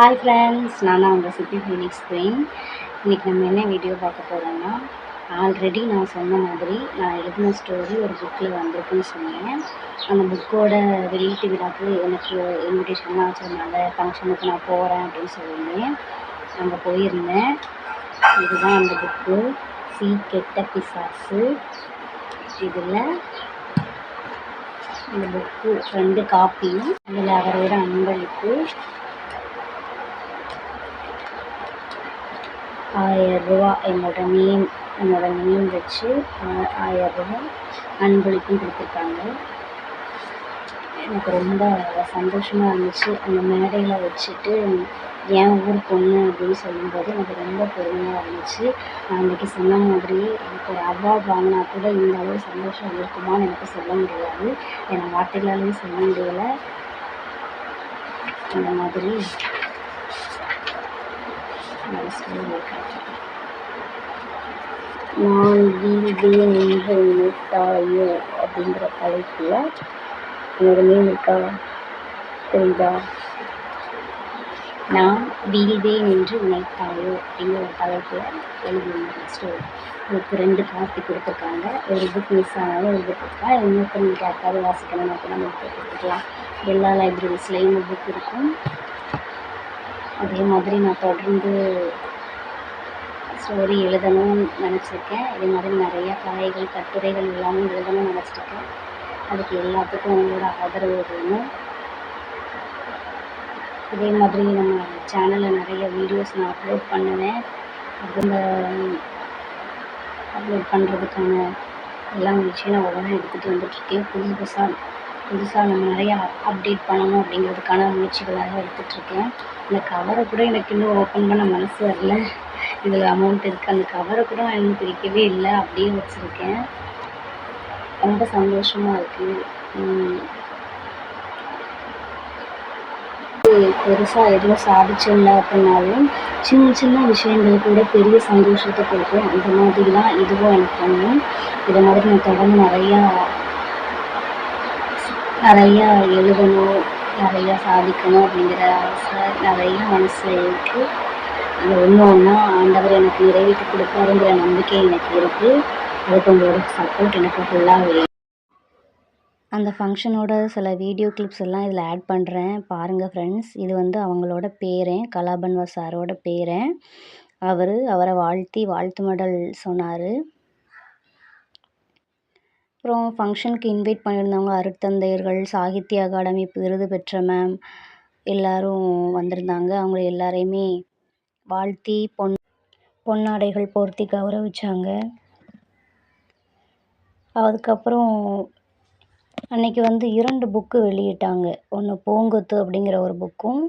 Hi friends, நான் தான் உங்கள் சித்தி ஃபீனிக்ஸ் குயின். இன்றைக்கி நம்ம என்ன வீடியோ பார்க்க போகிறோம்னா, ஆல்ரெடி நான் சொன்ன மாதிரி நான் எழுதின ஸ்டோரி ஒரு புக்கில் வந்திருக்குன்னு சொன்னேன். அந்த புக்கோட வெளியீட்டு விழாக்கு எனக்கு இன்விடேஷன்லாம் வச்சுருந்தாங்க. ஃபங்க்ஷனுக்கு நான் போகிறேன் அப்படின்னு சொல்லியிருந்தேன். அங்கே போயிருந்தேன். இதுதான் அந்த புக்கு, சீ கெட்ட பிசாசு. இதில் இந்த புக்கு 2 காப்பியும், அதில் அவரோட அன்பளிப்பு 1000 ரூபா என்னோட நேம் வச்சு 1000 ரூபா அன்பளிப்பும் கொடுத்துருக்காங்க. எனக்கு ரொம்ப சந்தோஷமாக இருந்துச்சு. அந்த மேடையில் வச்சுட்டு என் ஊர் பொண்ணு அப்படின்னு சொல்லும்போது எனக்கு ரொம்ப பெருமையாக இருந்துச்சு. நான் அன்றைக்கி சொன்ன மாதிரி எனக்கு ஒரு அவார்ட் வாங்கினா கூட இந்த அளவு சந்தோஷம் இருக்குமான்னு எனக்கு சொல்ல முடியாது. என் வார்த்தைகளாலையும் சொல்ல முடியலை. அந்த மாதிரி நான் வீழ்வேன் என்று நினைத்தாயோ அப்படிங்கிற தலைப்பில் என்னோட நேம் இருக்கா தெரியுதா? நான் வீழ்வேன் என்று நினைத்தாயோ அப்படிங்கிற ஒரு தலைப்பில் எழுதியிருந்தேன் ஸ்டோரி. எனக்கு 2 காப்பி கொடுத்துருக்காங்க. ஒரு புக் மிஸ் ஆனாலும் ஒரு புக் இருக்கா, இன்னொருத்தவங்களுக்கு யாருக்காவது வாசிக்கணும் அப்படின்னா நம்ம புக் கொடுத்துக்கலாம். எல்லா லைப்ரரிஸ்லேயும் இந்த புக் இருக்கும். அதே மாதிரி நான் தொடர்ந்து ஸ்டோரி எழுதணும்னு நினச்சிருக்கேன். இதே மாதிரி நிறையா கதைகள், கட்டுரைகள் எல்லாமே எழுதணும்னு நினச்சிருக்கேன். அதுக்கு எல்லாத்துக்கும் உங்களோட ஆதரவு வேணும். இதே மாதிரி நம்ம சேனலில் நிறைய வீடியோஸ் நான் அப்லோட் பண்ணுவேன். அப்லோட் பண்ணுறதுக்கான எல்லா முயற்சியும் நான் உடனே எடுத்துகிட்டு வந்துட்டுருக்கேன். புதுசாக நம்ம நிறையா அப்டேட் பண்ணணும் அப்படிங்கிறதுக்கான முயற்சிகளாக எடுத்துகிட்ருக்கேன். இந்த கவரை கூட எனக்கு இன்னும் ஓப்பன் பண்ண மனசு வரல. இதில் அமௌண்ட் இருக்குது. அந்த கவரை கூட நான் இன்னும் பிரிக்கவே இல்லை, அப்படியே வச்சுருக்கேன். ரொம்ப சந்தோஷமாக இருக்குது. பெருசாக எதுவும் சாதிச்சிடல அப்படின்னாலும் சின்ன சின்ன விஷயங்கள் கூட பெரிய சந்தோஷத்தை கொடுக்கும். அந்த மாதிரி தான் இதுவும் எனக்கு தோணும். இதை மாதிரி நான் தொடர்ந்து நிறையா எழுதணும், நிறையா சாதிக்கணும் அப்படிங்கிற ஆசை நிறையா மனசில் இருக்குது. அது ஒன்று ஒன்றா ஆண்டவர் எனக்கு நிறைவேற்றி கொடுப்பாருங்கிற நம்பிக்கை எனக்கு இருக்குது. அதுக்கு உங்களோட சப்போர்ட் எனக்கு ஃபுல்லாக வேணும். அந்த ஃபங்க்ஷனோட சில வீடியோ கிளிப்ஸ் எல்லாம் இதில் ஆட் பண்ணுறேன், பாருங்கள் ஃப்ரெண்ட்ஸ். இது அவங்களோட பேரன், கலாபன்வா சாரோட பேரன். அவரை வாழ்த்து மடல் சொன்னார். அப்புறம் ஃபங்க்ஷனுக்கு இன்வைட் பண்ணியிருந்தவங்க அருட்தந்தையர்கள், சாகித்ய அகாடமி விருது பெற்ற மேம் எல்லோரும் வந்திருந்தாங்க. அவங்க எல்லாரையுமே வாழ்த்தி பொன்னாடைகள் போர்த்தி கௌரவிச்சாங்க. அதுக்கப்புறம் அன்னைக்கு 2 புக்கு வெளியிட்டாங்க. ஒன்று பூங்கொத்து அப்படிங்கிற ஒரு புக்கும்,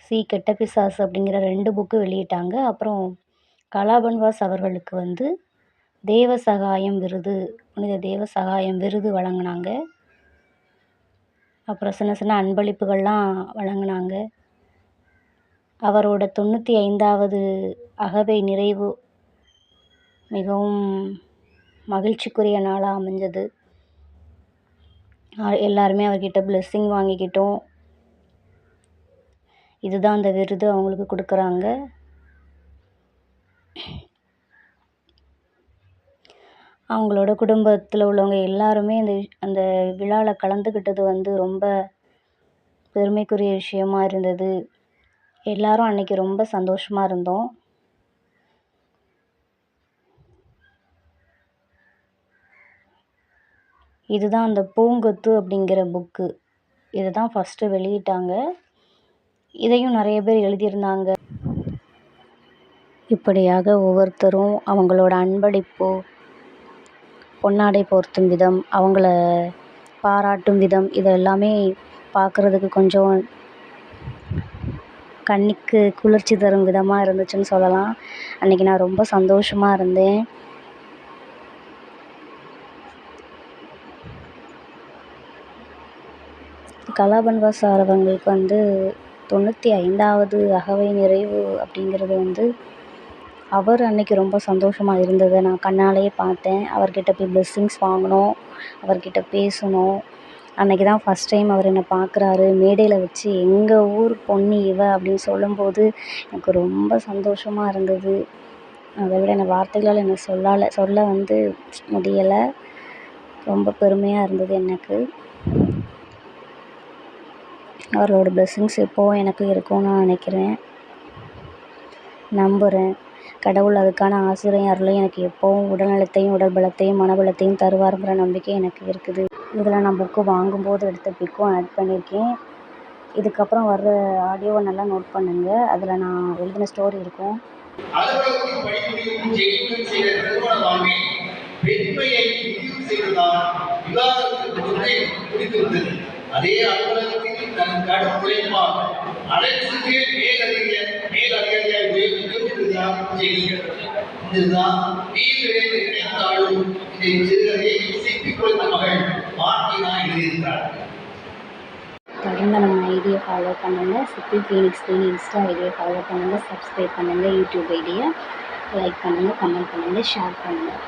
சீ கெட்ட பிசாசு அப்படிங்கிற 2 புக்கு வெளியிட்டாங்க. அப்புறம் கலாபன்வாஸ் அவர்களுக்கு புனித தேவ சகாயம் விருது வழங்கினாங்க. அப்புறம் சின்ன சின்ன அன்பளிப்புகள்லாம் வழங்கினாங்க. அவரோட 95வது அகவை நிறைவு மிகவும் மகிழ்ச்சிக்குரிய நாளாக அமைஞ்சது. எல்லாருமே அவர்கிட்ட பிளெஸ்ஸிங் வாங்கிக்கிட்டோம். இதுதான் அந்த விருது அவங்களுக்கு கொடுக்குறாங்க. அவங்களோட குடும்பத்தில் உள்ளவங்க எல்லாருமே அந்த விழாவில் கலந்துக்கிட்டது ரொம்ப பெருமைக்குரிய விஷயமா இருந்தது. எல்லாரும் அன்னைக்கு ரொம்ப சந்தோஷமாக இருந்தோம். இதுதான் அந்த பூங்கொத்து அப்படிங்கிற புக்கு. இதை தான் ஃபஸ்ட்டு வெளியிட்டாங்க. இதையும் நிறைய பேர் எழுதியிருந்தாங்க. இப்படியாக ஒவ்வொருத்தரும் அவங்களோட அன்பளிப்போ, பொன்னாடை போர்த்தும் விதம், அவங்கள பாராட்டும் விதம், இதெல்லாமே பார்க்குறதுக்கு கொஞ்சம் கண்ணுக்கு குளிர்ச்சி தரும் விதமாக இருந்துச்சுன்னு சொல்லலாம். அன்றைக்கி நான் ரொம்ப சந்தோஷமாக இருந்தேன். கலாபன்வாஸ் சார் அவங்களுக்கு 95வது அகவை நிறைவு அப்படிங்கிறது அவர் அன்னைக்கு ரொம்ப சந்தோஷமாக இருந்ததை நான் கண்ணாலேயே பார்த்தேன். அவர்கிட்ட போய் பிளெஸ்ஸிங்ஸ் வாங்கணும், அவர்கிட்ட பேசணும். அன்றைக்கி தான் ஃபஸ்ட் டைம் அவர் என்னை பார்க்குறாரு மேடையில் வச்சு, எங்கள் ஊர் பொண்ணு இவ அப்படின்னு சொல்லும்போது எனக்கு ரொம்ப சந்தோஷமாக இருந்தது. அதை விட எனக்கு வார்த்தைகளால் எனக்கு சொல்ல வந்து முடியலை. ரொம்ப பெருமையாக இருந்தது எனக்கு. அவரோட பிளெஸ்ஸிங்ஸ் எப்போவும் எனக்கு இருக்கும்னு நான் நினைக்கிறேன், நம்புகிறேன். கடவுள் அதுக்கான ஆசிரியையும் அருளையும் எனக்கு எப்போவும் உடல் நலத்தையும் உடல் பலத்தையும் மனபலத்தையும் தருவாருங்கிற நம்பிக்கை எனக்கு இருக்குது. இதில் நான் புக்கு வாங்கும்போது எடுத்த பிக்கும் ஆட் பண்ணியிருக்கேன். இதுக்கப்புறம் வர்ற ஆடியோவை நல்லா நோட் பண்ணுங்கள். அதில் நான் எழுதின ஸ்டோரி இருக்கும். அலுவலகத்தில் பணிபுரியும் ஜெயிக்கும் செய்த நிறுவன வாழ்வில் பெண்மையை முடிவு செய்வதால் விவாதத்திற்கு முன்னே முடித்துவிட்டது. அதே அலுவலகத்தில் தன் கடும் உழைப்பால் அனைத்துக்கு மேலதிகாரியாக உயர்ந்திருந்தார் செய்கிறார். இதுதான் நீர்களை நினைத்தாலும் இதை சிறுகதையை சிப்பிக் கொள்ளும் மகள் மார்டினா எழுதியிருக்கிறார். தொடர்ந்து நம்ம ஐடியை ஃபாலோ பண்ணுங்கள். சிப்பி ஃபீனிக்ஸ் இன்ஸ்டா ஐடியை ஃபாலோ பண்ணுங்கள், சப்ஸ்கிரைப் பண்ணுங்கள், யூடியூப் ஐடியை லைக் பண்ணுங்கள், கமெண்ட் பண்ணுங்கள், ஷேர் பண்ணுங்கள்.